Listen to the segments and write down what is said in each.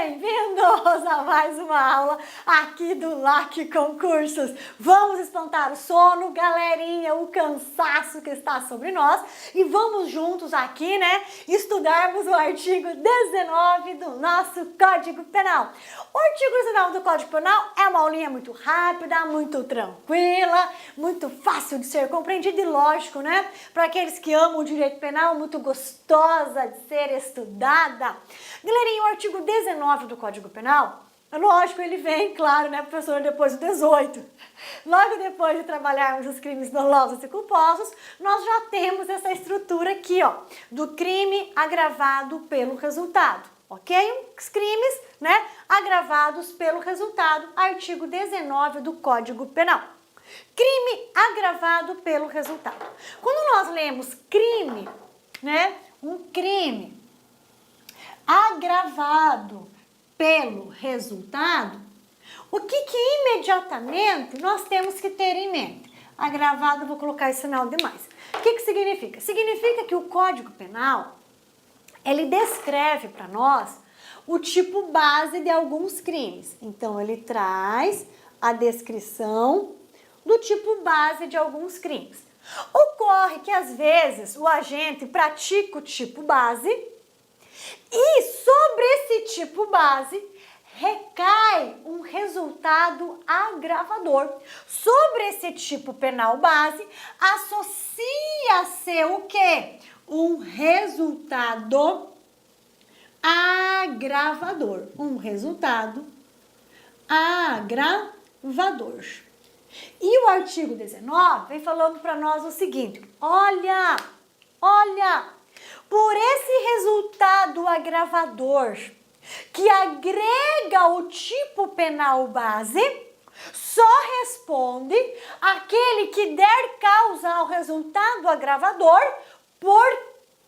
Bem-vindos a mais uma aula aqui do LAC Concursos. Vamos espantar o sono, galerinha, o cansaço que está sobre nós e vamos juntos aqui, estudarmos o artigo 19 do nosso Código Penal. O artigo 19 do Código Penal é uma aulinha muito rápida, muito tranquila, muito fácil de ser compreendida e lógico, para aqueles que amam o direito penal, muito gostosa de ser estudada. Galerinha, o artigo 19 do Código Penal, lógico, ele vem, claro, professor, depois do 18. Logo depois de trabalharmos os crimes dolosos e culposos, nós já temos essa estrutura aqui, do crime agravado pelo resultado, ok? Os crimes, agravados pelo resultado, artigo 19 do Código Penal. Crime agravado pelo resultado. Quando nós lemos crime, um crime agravado pelo resultado, o que imediatamente nós temos que ter em mente? Agravado, vou colocar esse sinal de mais. O que significa? Significa que o Código Penal, ele descreve para nós o tipo base de alguns crimes. Então, ele traz a descrição do tipo base de alguns crimes. Ocorre que, às vezes, o agente pratica o tipo base e sobre esse tipo base recai um resultado agravador. Sobre esse tipo penal base associa-se o quê? Um resultado agravador. Um resultado agravador. E o artigo 19 vem falando para nós o seguinte: olha, por esse resultado agravador que agrega o tipo penal base, só responde aquele que der causa ao resultado agravador por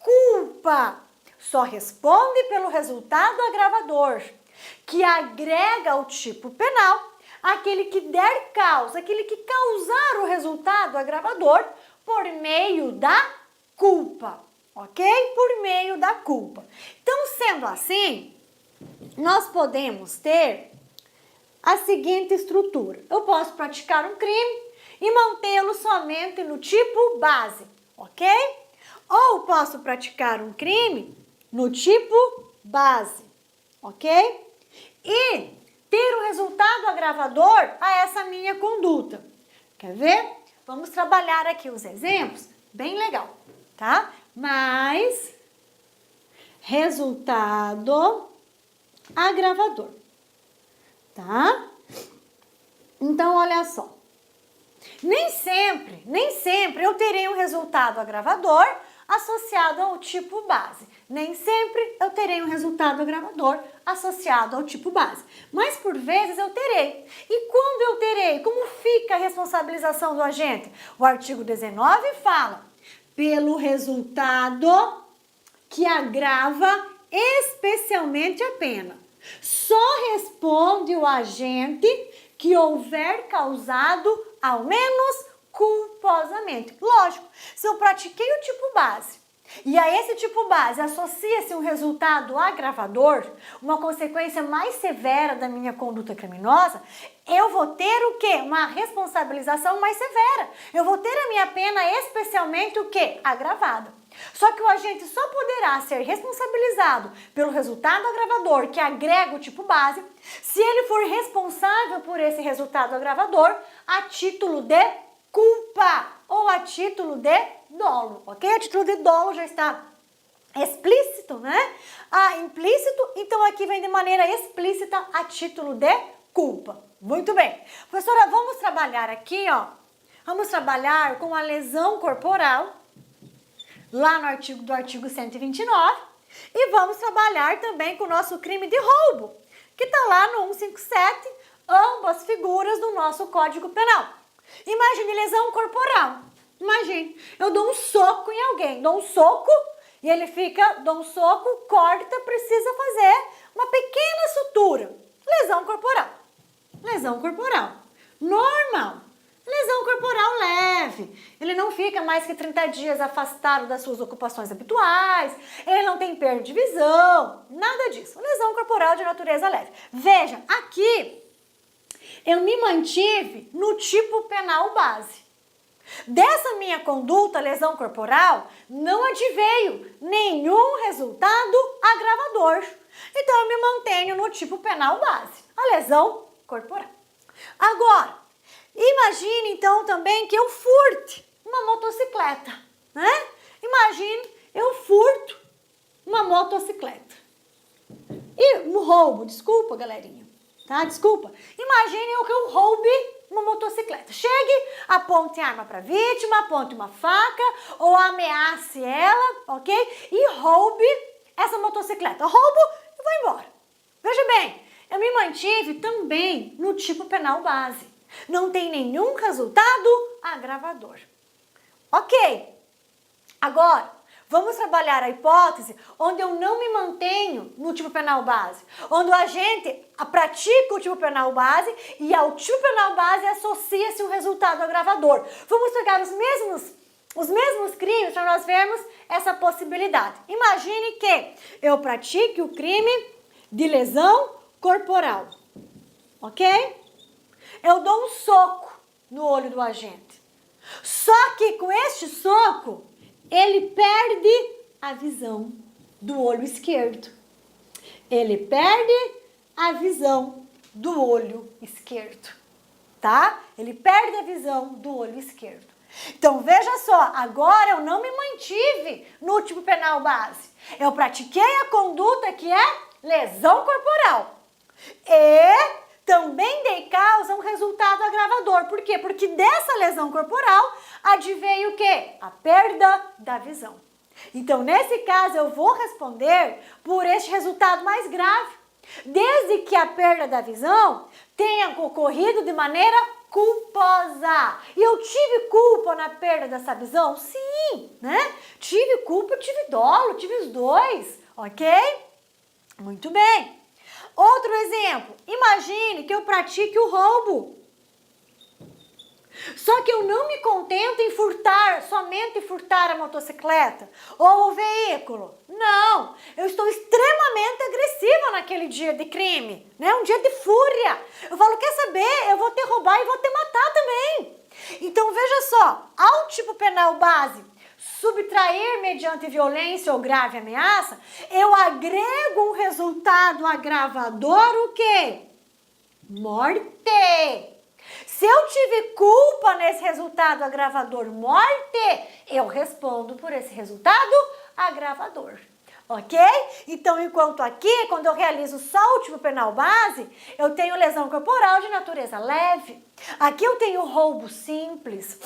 culpa. Só responde pelo resultado agravador que agrega o tipo penal aquele que der causa, aquele que causar o resultado agravador por meio da culpa. Ok? Por meio da culpa. Então, sendo assim, nós podemos ter a seguinte estrutura. Eu posso praticar um crime e mantê-lo somente no tipo base, ok? Ou posso praticar um crime no tipo base, ok? E ter um resultado agravador a essa minha conduta. Quer ver? Vamos trabalhar aqui os exemplos. Bem legal, tá? Mais resultado agravador, tá? Então, olha só. Nem sempre eu terei um resultado agravador associado ao tipo base. Nem sempre eu terei um resultado agravador associado ao tipo base. Mas, por vezes, eu terei. E quando eu terei? Como fica a responsabilização do agente? O artigo 19 fala: pelo resultado que agrava especialmente a pena. Só responde o agente que houver causado ao menos culposamente. Lógico, se eu pratiquei o tipo base e a esse tipo base associa-se um resultado agravador, uma consequência mais severa da minha conduta criminosa, eu vou ter o quê? Uma responsabilização mais severa. Eu vou ter a minha pena especialmente o quê? Agravada. Só que o agente só poderá ser responsabilizado pelo resultado agravador que agrega o tipo base se ele for responsável por esse resultado agravador a título de culpa ou a título de dolo, ok? A título de dolo já está explícito, implícito, então aqui vem de maneira explícita a título de culpa. Muito bem. Professora, vamos trabalhar aqui, vamos trabalhar com a lesão corporal, lá no artigo 129, e vamos trabalhar também com o nosso crime de roubo, que está lá no 157, ambas figuras do nosso Código Penal. Imagine lesão corporal. Imagine, eu dou um soco em alguém, dou um soco e ele dou um soco, corta, precisa fazer uma pequena sutura. Lesão corporal. Lesão corporal. Normal. Lesão corporal leve. Ele não fica mais que 30 dias afastado das suas ocupações habituais, ele não tem perda de visão, nada disso. Lesão corporal de natureza leve. Veja, aqui eu me mantive no tipo penal base. Dessa minha conduta, lesão corporal, não adveio nenhum resultado agravador. Então, eu me mantenho no tipo penal base, a lesão corporal. Agora, imagine então também que eu furte uma motocicleta, né? Imagine eu furto uma motocicleta. E um roubo, desculpa, galerinha, tá? Desculpa. Imagine que eu roube uma motocicleta. Chegue, aponte arma para a vítima, aponte uma faca ou ameace ela, ok? E roube essa motocicleta. Roubo e vou embora. Veja bem, eu me mantive também no tipo penal base. Não tem nenhum resultado agravador. Ok. Agora, vamos trabalhar a hipótese onde eu não me mantenho no tipo penal base, onde o agente pratica o tipo penal base e ao tipo penal base associa-se um resultado agravador. Vamos pegar os mesmos crimes para nós vermos essa possibilidade. Imagine que eu pratique o crime de lesão corporal, ok? Eu dou um soco no olho do agente. Só que com este soco, ele perde a visão do olho esquerdo. Ele perde a visão do olho esquerdo, tá? Ele perde a visão do olho esquerdo. Então, veja só, agora eu não me mantive no tipo penal base. Eu pratiquei a conduta que é lesão corporal. E também dei causa a um resultado agravador. Por quê? Porque dessa lesão corporal adveio o quê? A perda da visão. Então, nesse caso, eu vou responder por este resultado mais grave. Desde que a perda da visão tenha ocorrido de maneira culposa. E eu tive culpa na perda dessa visão? Sim, né? Tive culpa, tive dolo, tive os dois, ok? Muito bem. Outro exemplo, imagine que eu pratique o roubo. Só que eu não me contento em somente furtar a motocicleta ou o veículo. Não, eu estou extremamente agressiva naquele dia de crime, né? Um dia de fúria. Eu falo, quer saber? Eu vou te roubar e vou te matar também. Então, veja só, ao tipo penal base, subtrair mediante violência ou grave ameaça, eu agrego um resultado agravador, o quê? Morte. Se eu tive culpa nesse resultado agravador morte, eu respondo por esse resultado agravador. Ok? Então, enquanto aqui, quando eu realizo só o tipo penal base, eu tenho lesão corporal de natureza leve. Aqui eu tenho roubo simples.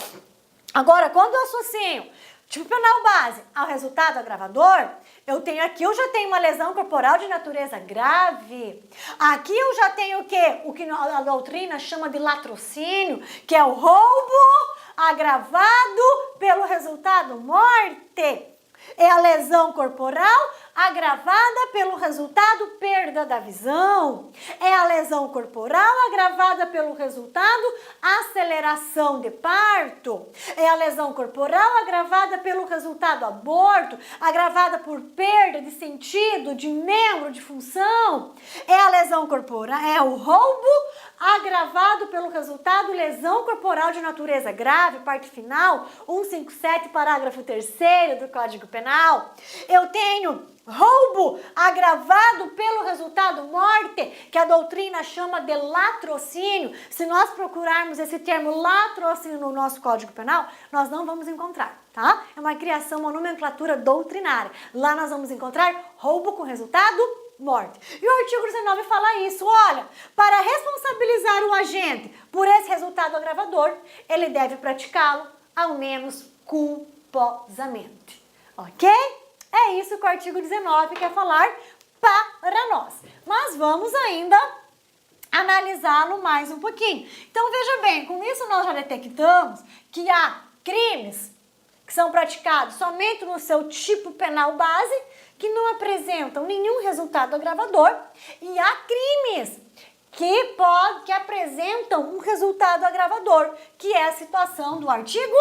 Agora, quando eu associo tipo penal base ao resultado agravador, eu já tenho uma lesão corporal de natureza grave. Aqui eu já tenho o quê? O que a doutrina chama de latrocínio, que é o roubo agravado pelo resultado morte. É a lesão corporal agravada pelo resultado perda da visão. É a lesão corporal agravada pelo resultado aceleração de parto. É a lesão corporal agravada pelo resultado aborto, agravada por perda de sentido, de membro, de função. É a lesão corporal, é o roubo agravado pelo resultado lesão corporal de natureza grave, parte final, 157, parágrafo 3º do Código Penal. Eu tenho roubo agravado pelo resultado morte, que a doutrina chama de latrocínio. Se nós procurarmos esse termo latrocínio no nosso Código Penal, nós não vamos encontrar, tá? É uma criação, uma nomenclatura doutrinária. Lá nós vamos encontrar roubo com resultado morte. E o artigo 19 fala isso, olha, para responsabilizar o agente por esse resultado agravador, ele deve praticá-lo ao menos culposamente, ok? É isso que o artigo 19 quer falar para nós. Mas vamos ainda analisá-lo mais um pouquinho. Então, veja bem, com isso nós já detectamos que há crimes que são praticados somente no seu tipo penal base, que não apresentam nenhum resultado agravador, e há crimes que apresentam um resultado agravador, que é a situação do artigo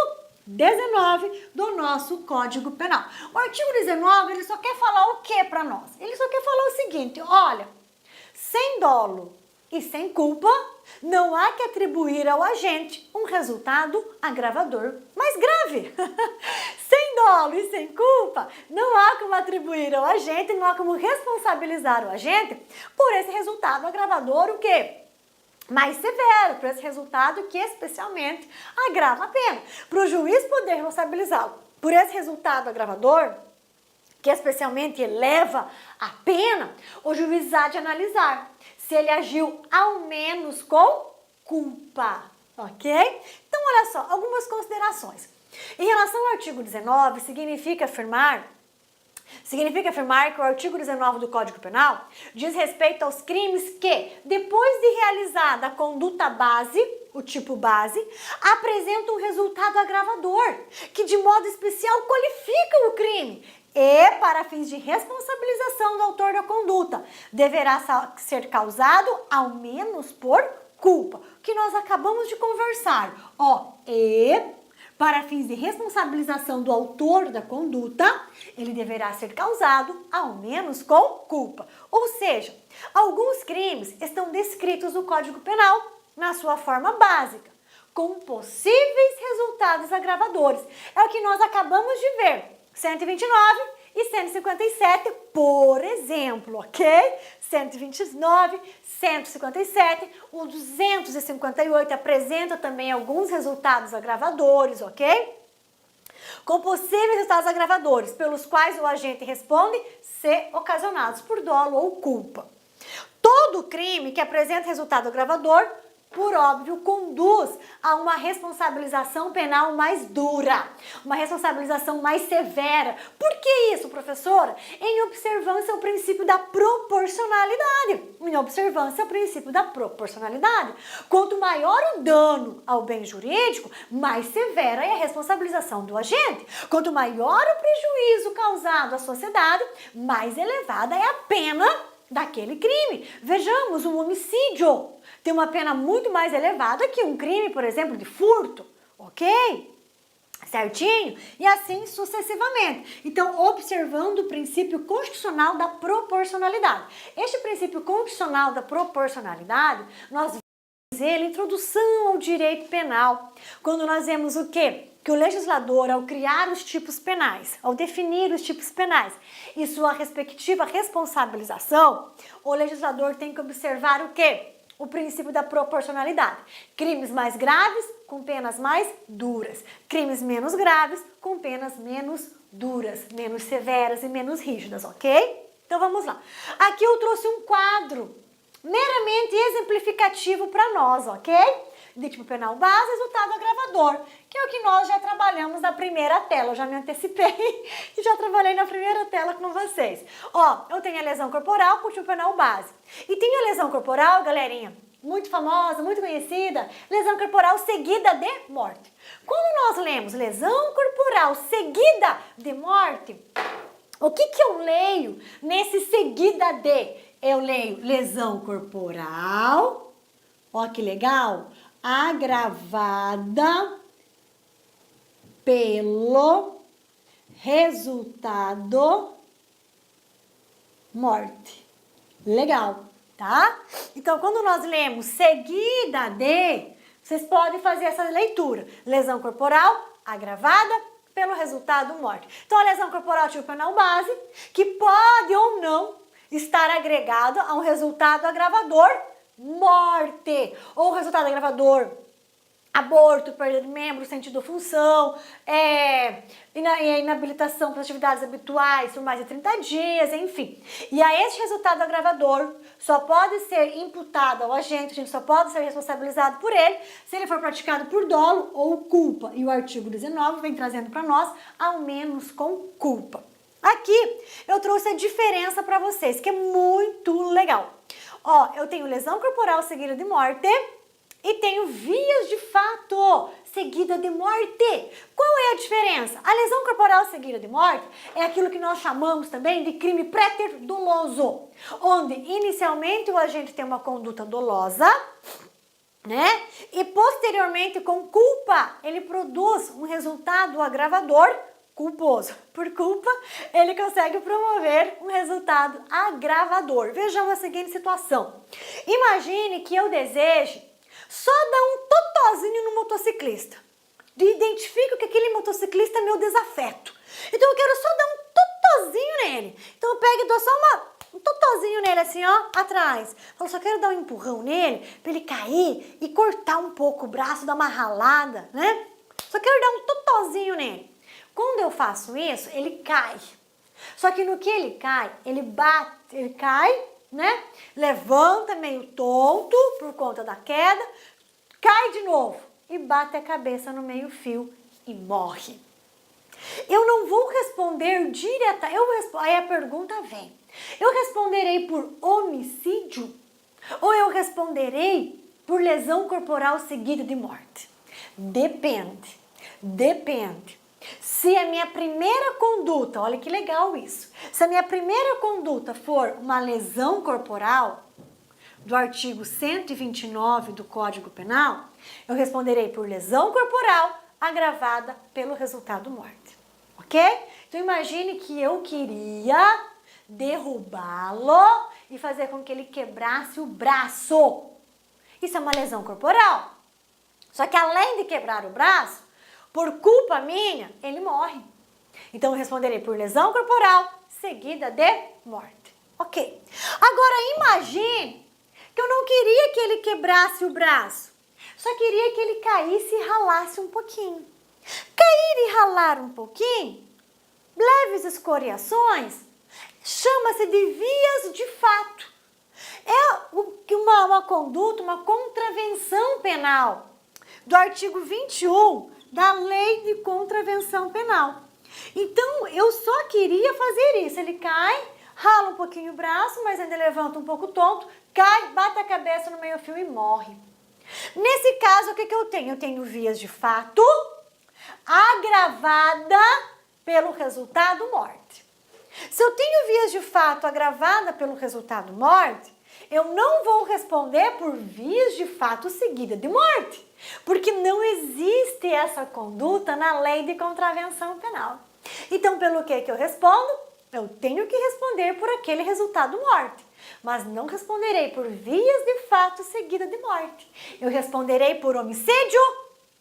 19 do nosso Código Penal. O artigo 19, ele só quer falar o que para nós? Ele só quer falar o seguinte, olha, sem dolo e sem culpa, não há que atribuir ao agente um resultado agravador mais grave. Sem dolo e sem culpa, não há como atribuir ao agente, não há como responsabilizar o agente por esse resultado agravador, o quê? Mais severo, por esse resultado que especialmente agrava a pena. Para o juiz poder responsabilizá-lo por esse resultado agravador, que especialmente eleva a pena, o juiz há de analisar se ele agiu ao menos com culpa, ok? Então, olha só, algumas considerações. Em relação ao artigo 19, significa afirmar que o artigo 19 do Código Penal diz respeito aos crimes que, depois de realizada a conduta base, o tipo base, apresentam um resultado agravador, que de modo especial qualifica o crime e, para fins de responsabilização do autor da conduta, deverá ser causado ao menos por culpa, que nós acabamos de conversar. Para fins de responsabilização do autor da conduta, ele deverá ser causado ao menos com culpa. Ou seja, alguns crimes estão descritos no Código Penal na sua forma básica, com possíveis resultados agravadores. É o que nós acabamos de ver. 129 e 157, por exemplo, ok? 129, 157, o 258 apresenta também alguns resultados agravadores, ok? Com possíveis resultados agravadores, pelos quais o agente responde se ocasionados por dolo ou culpa. Todo crime que apresenta resultado agravador, por óbvio, conduz a uma responsabilização penal mais dura, uma responsabilização mais severa. Por que isso, professora? Em observância ao princípio da proporcionalidade. Em observância ao princípio da proporcionalidade. Quanto maior o dano ao bem jurídico, mais severa é a responsabilização do agente. Quanto maior o prejuízo causado à sociedade, mais elevada é a pena daquele crime. Vejamos, um homicídio tem uma pena muito mais elevada que um crime, por exemplo, de furto, ok? Certinho? E assim sucessivamente. Então, observando o princípio constitucional da proporcionalidade. Este princípio constitucional da proporcionalidade, nós vemos ele introdução ao direito penal. Quando nós vemos o quê? Que o legislador, ao criar os tipos penais, ao definir os tipos penais e sua respectiva responsabilização, o legislador tem que observar o quê? O princípio da proporcionalidade. Crimes mais graves com penas mais duras. Crimes menos graves com penas menos duras, menos severas e menos rígidas, ok? Então vamos lá. Aqui eu trouxe um quadro meramente exemplificativo para nós, ok? De tipo penal base, resultado agravador, que é o que nós já trabalhamos na primeira tela. Eu já me antecipei e já trabalhei na primeira tela com vocês. Ó, eu tenho a lesão corporal com tipo penal base. E tem a lesão corporal, galerinha, muito famosa, muito conhecida, lesão corporal seguida de morte. Quando nós lemos lesão corporal seguida de morte, o que eu leio nesse seguida de? Eu leio lesão corporal, ó que legal, agravada pelo resultado morte. Legal, tá? Então, quando nós lemos seguida de, vocês podem fazer essa leitura. Lesão corporal agravada pelo resultado morte. Então, a lesão corporal tipo penal base, que pode ou não estar agregado a um resultado agravador morte, ou resultado agravador aborto, perda de membro, sentido função, inabilitação para atividades habituais por mais de 30 dias, enfim. E a este resultado agravador só pode ser imputado ao agente, a gente só pode ser responsabilizado por ele se ele for praticado por dolo ou culpa. E o artigo 19 vem trazendo para nós ao menos com culpa. Aqui eu trouxe a diferença para vocês, que é muito legal. Ó, eu tenho lesão corporal seguida de morte e tenho vias de fato seguida de morte. Qual é a diferença? A lesão corporal seguida de morte é aquilo que nós chamamos também de crime pré-doloso, onde inicialmente o agente tem uma conduta dolosa, né? E posteriormente, com culpa, ele produz um resultado agravador culposo. Por culpa, ele consegue promover um resultado agravador. Vejamos a seguinte situação. Imagine que eu deseje só dar um totozinho no motociclista. Identifico que aquele motociclista é meu desafeto. Então eu quero só dar um totozinho nele. Então eu pego e dou só um totozinho nele assim, ó, atrás. Eu só quero dar um empurrão nele pra ele cair e cortar um pouco o braço, dar uma ralada, né? Só quero dar um totozinho nele. Quando eu faço isso, ele cai. Só que no que ele cai, ele bate, ele cai, né? Levanta meio tonto por conta da queda, cai de novo e bate a cabeça no meio-fio e morre. Eu não vou responder aí a pergunta vem. Eu responderei por homicídio ou eu responderei por lesão corporal seguida de morte? Depende. Se a minha primeira conduta, olha que legal isso, se a minha primeira conduta for uma lesão corporal, do artigo 129 do Código Penal, eu responderei por lesão corporal agravada pelo resultado morte, ok? Então imagine que eu queria derrubá-lo e fazer com que ele quebrasse o braço. Isso é uma lesão corporal. Só que além de quebrar o braço, por culpa minha, ele morre. Então eu responderei por lesão corporal seguida de morte. Ok. Agora imagine que eu não queria que ele quebrasse o braço. Só queria que ele caísse e ralasse um pouquinho. Cair e ralar um pouquinho, leves escoriações, chama-se de vias de fato. É uma conduta, uma contravenção penal do artigo 21 da Lei de Contravenção Penal. Então, eu só queria fazer isso. Ele cai, rala um pouquinho o braço, mas ainda levanta um pouco tonto, cai, bate a cabeça no meio-fio e morre. Nesse caso, o que eu tenho? Eu tenho vias de fato agravada pelo resultado morte. Se eu tenho vias de fato agravada pelo resultado morte, eu não vou responder por vias de fato seguida de morte, porque não existe essa conduta na Lei de Contravenção Penal. Então, pelo que eu respondo? Eu tenho que responder por aquele resultado morte, mas não responderei por vias de fato seguida de morte. Eu responderei por homicídio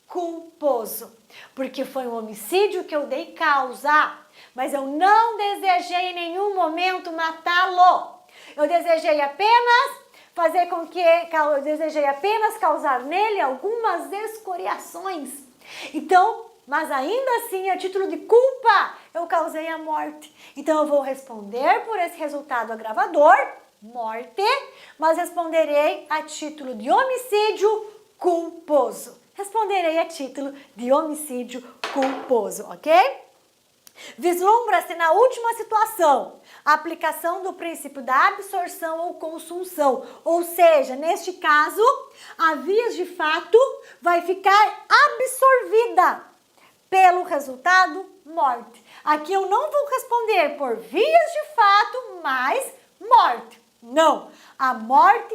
culposo, porque foi um homicídio que eu dei causa, mas eu não desejei em nenhum momento matá-lo. Eu desejei apenas causar nele algumas escoriações. Então, mas ainda assim, a título de culpa, eu causei a morte. Então, eu vou responder por esse resultado agravador, morte, mas responderei a título de homicídio culposo. Responderei a título de homicídio culposo, ok? Vislumbra-se na última situação a aplicação do princípio da absorção ou consunção, ou seja, neste caso, a vias de fato vai ficar absorvida pelo resultado morte. Aqui eu não vou responder por vias de fato, mas morte. Não, a morte,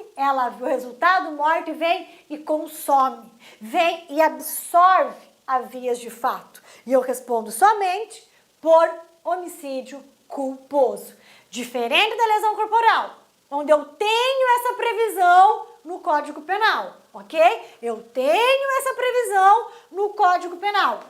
o resultado morte vem e consome, vem e absorve a vias de fato. E eu respondo somente por homicídio culposo. Diferente da lesão corporal, onde eu tenho essa previsão no Código Penal, ok? Eu tenho essa previsão no Código Penal.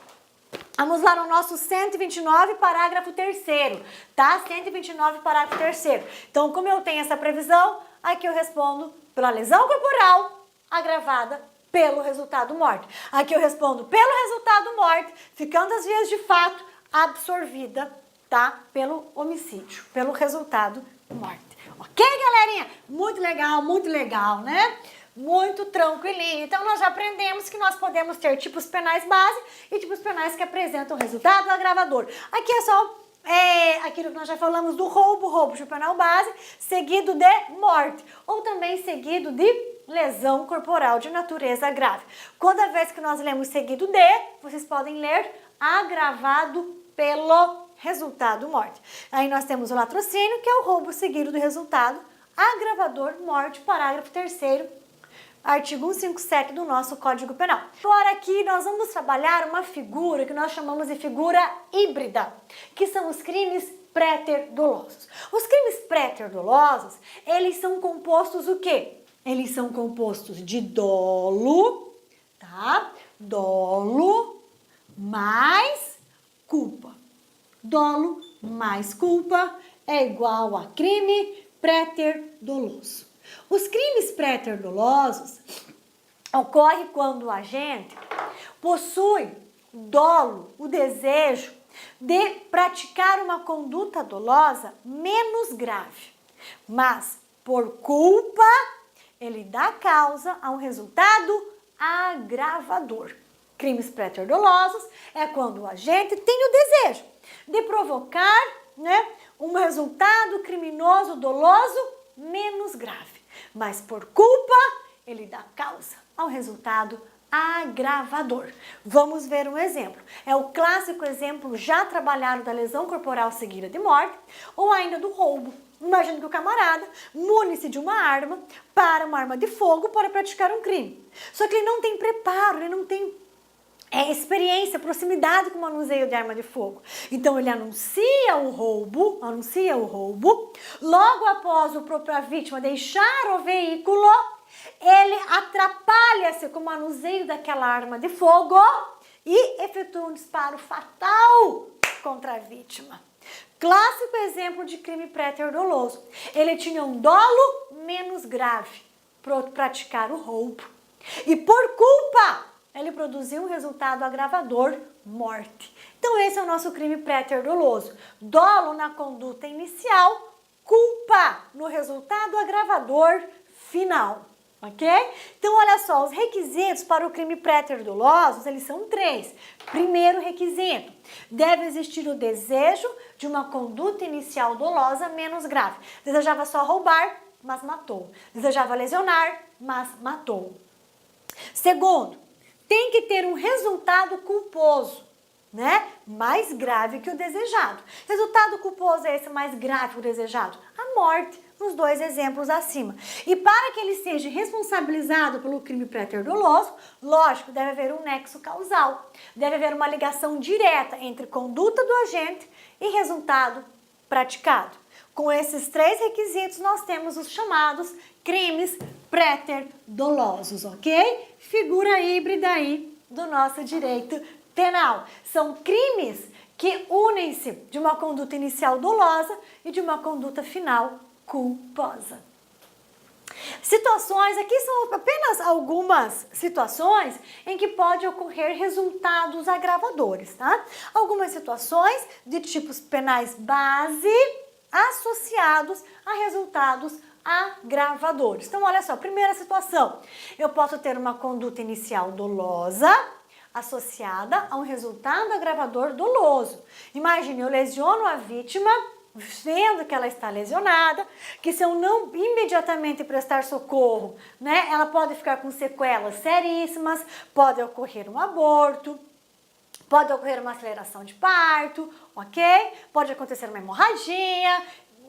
Vamos lá no nosso 129, parágrafo 3º, tá? 129, parágrafo 3º. Então, como eu tenho essa previsão, aqui eu respondo pela lesão corporal agravada pelo resultado morte. Aqui eu respondo pelo resultado morte, ficando as vias de fato absorvida, tá? Pelo homicídio, pelo resultado morte. Ok, galerinha? Muito legal, né? Muito tranquilinho. Então, nós já aprendemos que nós podemos ter tipos penais base e tipos penais que apresentam resultado agravador. Aqui é só aquilo que nós já falamos do roubo de penal base, seguido de morte, ou também seguido de lesão corporal de natureza grave. Toda vez que nós lemos seguido de, vocês podem ler agravado pelo resultado morte. Aí nós temos o latrocínio, que é o roubo seguido do resultado agravador morte, parágrafo 3º, artigo 157 do nosso Código Penal. Agora aqui nós vamos trabalhar uma figura que nós chamamos de figura híbrida, que são os crimes pré-ter-dolosos. Os crimes pré-ter-dolosos, eles são compostos o quê? Eles são compostos de dolo, tá? Dolo mais culpa. Dolo mais culpa é igual a crime pré-ter-doloso. Os crimes pré-ter-dolosos ocorrem quando o agente possui dolo, o desejo de praticar uma conduta dolosa menos grave, mas por culpa ele dá causa a um resultado agravador. Crimes pré-ter-dolosos é quando o agente tem o desejo de provocar, um resultado criminoso doloso menos grave, mas por culpa ele dá causa ao resultado agravador. Vamos ver um exemplo. É o clássico exemplo já trabalhado da lesão corporal seguida de morte ou ainda do roubo. Imagina que o camarada mune-se de uma arma para uma arma de fogo para praticar um crime. Só que ele não tem preparo, ele não tem experiência, proximidade com o manuseio de arma de fogo. Então ele anuncia o roubo, logo após a vítima deixar o veículo, ele atrapalha-se com o manuseio daquela arma de fogo e efetua um disparo fatal contra a vítima. Clássico exemplo de crime pré-ter-doloso. Ele tinha um dolo menos grave para praticar o roubo. E por culpa, ele produziu um resultado agravador, morte. Então esse é o nosso crime pré-ter-doloso. Dolo na conduta inicial, culpa no resultado agravador final. Ok? Então, olha só, os requisitos para o crime pré-ter-doloso, eles são 3. Primeiro requisito, deve existir o desejo de uma conduta inicial dolosa menos grave. Desejava só roubar, mas matou. Desejava lesionar, mas matou. Segundo, tem que ter um resultado culposo, mais grave que o desejado. Resultado culposo é esse mais grave que o desejado? A morte. Nos 2 exemplos acima. E para que ele seja responsabilizado pelo crime pré-ter-doloso, lógico, deve haver um nexo causal. Deve haver uma ligação direta entre conduta do agente e resultado praticado. Com esses 3 requisitos, nós temos os chamados crimes pré-ter-dolosos, ok? Figura híbrida aí do nosso direito penal. São crimes que unem-se de uma conduta inicial dolosa e de uma conduta final culposa. Situações, aqui são apenas algumas situações em que pode ocorrer resultados agravadores, tá? Algumas situações de tipos penais base associados a resultados agravadores. Então, olha só, primeira situação, eu posso ter uma conduta inicial dolosa associada a um resultado agravador doloso. Imagine, eu lesiono a vítima vendo que ela está lesionada, que se eu não imediatamente prestar socorro, ela pode ficar com sequelas seríssimas, pode ocorrer um aborto, pode ocorrer uma aceleração de parto, ok? Pode acontecer uma hemorragia,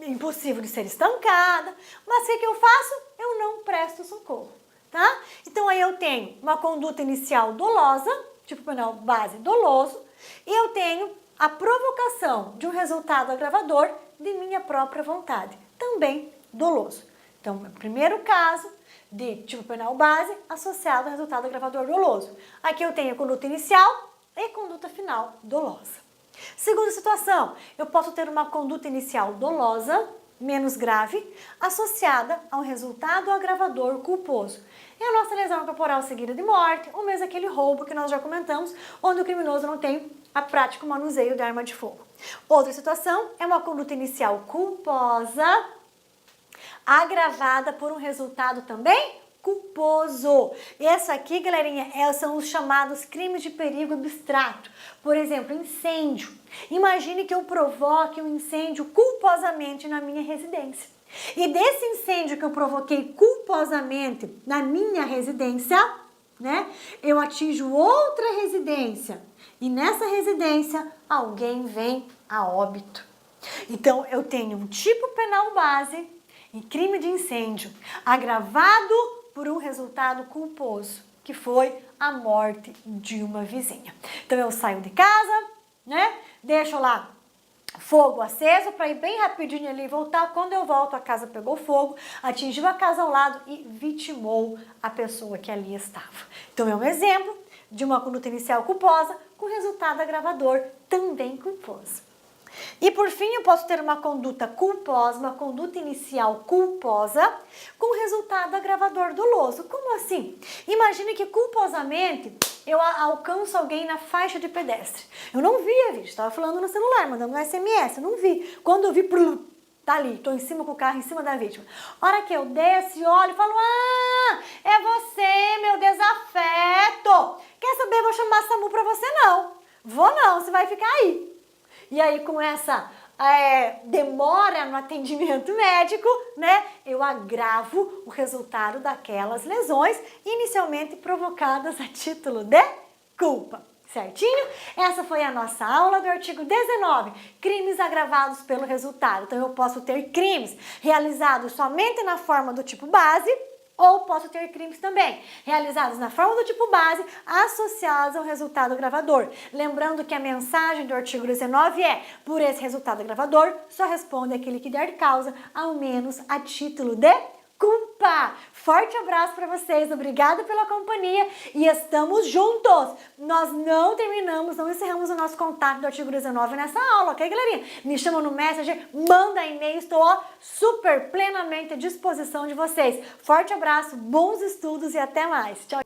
impossível de ser estancada, mas o que eu faço? Eu não presto socorro, tá? Então aí eu tenho uma conduta inicial dolosa, tipo penal base doloso, e eu tenho a provocação de um resultado agravador de minha própria vontade, também doloso. Então, primeiro caso de tipo penal base associado a resultado agravador doloso. Aqui eu tenho conduta inicial e conduta final dolosa. Segunda situação, eu posso ter uma conduta inicial dolosa, menos grave, associada a um resultado agravador culposo. É a nossa lesão corporal seguida de morte, ou mesmo aquele roubo que nós já comentamos, onde o criminoso não tem a prática, o manuseio de arma de fogo. Outra situação é uma conduta inicial culposa, agravada por um resultado também culposo. Essa aqui, galerinha, são os chamados crimes de perigo abstrato. Por exemplo, incêndio. Imagine que eu provoque um incêndio culposamente na minha residência. E desse incêndio que eu provoquei culposamente na minha residência, eu atinjo outra residência. E nessa residência, alguém vem a óbito. Então, eu tenho um tipo penal base em crime de incêndio agravado por um resultado culposo, que foi a morte de uma vizinha. Então eu saio de casa, né? Deixo lá fogo aceso para ir bem rapidinho ali e voltar. Quando eu volto, a casa pegou fogo, atingiu a casa ao lado e vitimou a pessoa que ali estava. Então é um exemplo de uma conduta inicial culposa com resultado agravador também culposo. E por fim, eu posso ter uma conduta culposa, uma conduta inicial culposa, com resultado agravador doloso. Como assim? Imagine que culposamente eu alcanço alguém na faixa de pedestre. Eu não vi a vídeo, estava falando no celular, mandando um SMS, eu não vi. Quando eu vi, tá ali, tô em cima com o carro, em cima da vítima. Hora que eu desço e olho, falo, é você, meu desafeto. Quer saber, vou chamar a SAMU pra você não. Vou não, você vai ficar aí. E aí, com essa demora no atendimento médico, né, eu agravo o resultado daquelas lesões inicialmente provocadas a título de culpa. Certinho? Essa foi a nossa aula do artigo 19, crimes agravados pelo resultado. Então, eu posso ter crimes realizados somente na forma do tipo base, ou posso ter crimes também realizados na forma do tipo base, associados ao resultado agravador. Lembrando que a mensagem do artigo 19 é: por esse resultado agravador, só responde aquele que der causa, ao menos a título de culpa. Forte abraço para vocês, obrigada pela companhia e estamos juntos. Nós não terminamos, não encerramos o nosso contato do artigo 19 nessa aula, ok, galerinha? Me chama no Messenger, manda e-mail, estou super plenamente à disposição de vocês. Forte abraço, bons estudos e até mais. Tchau.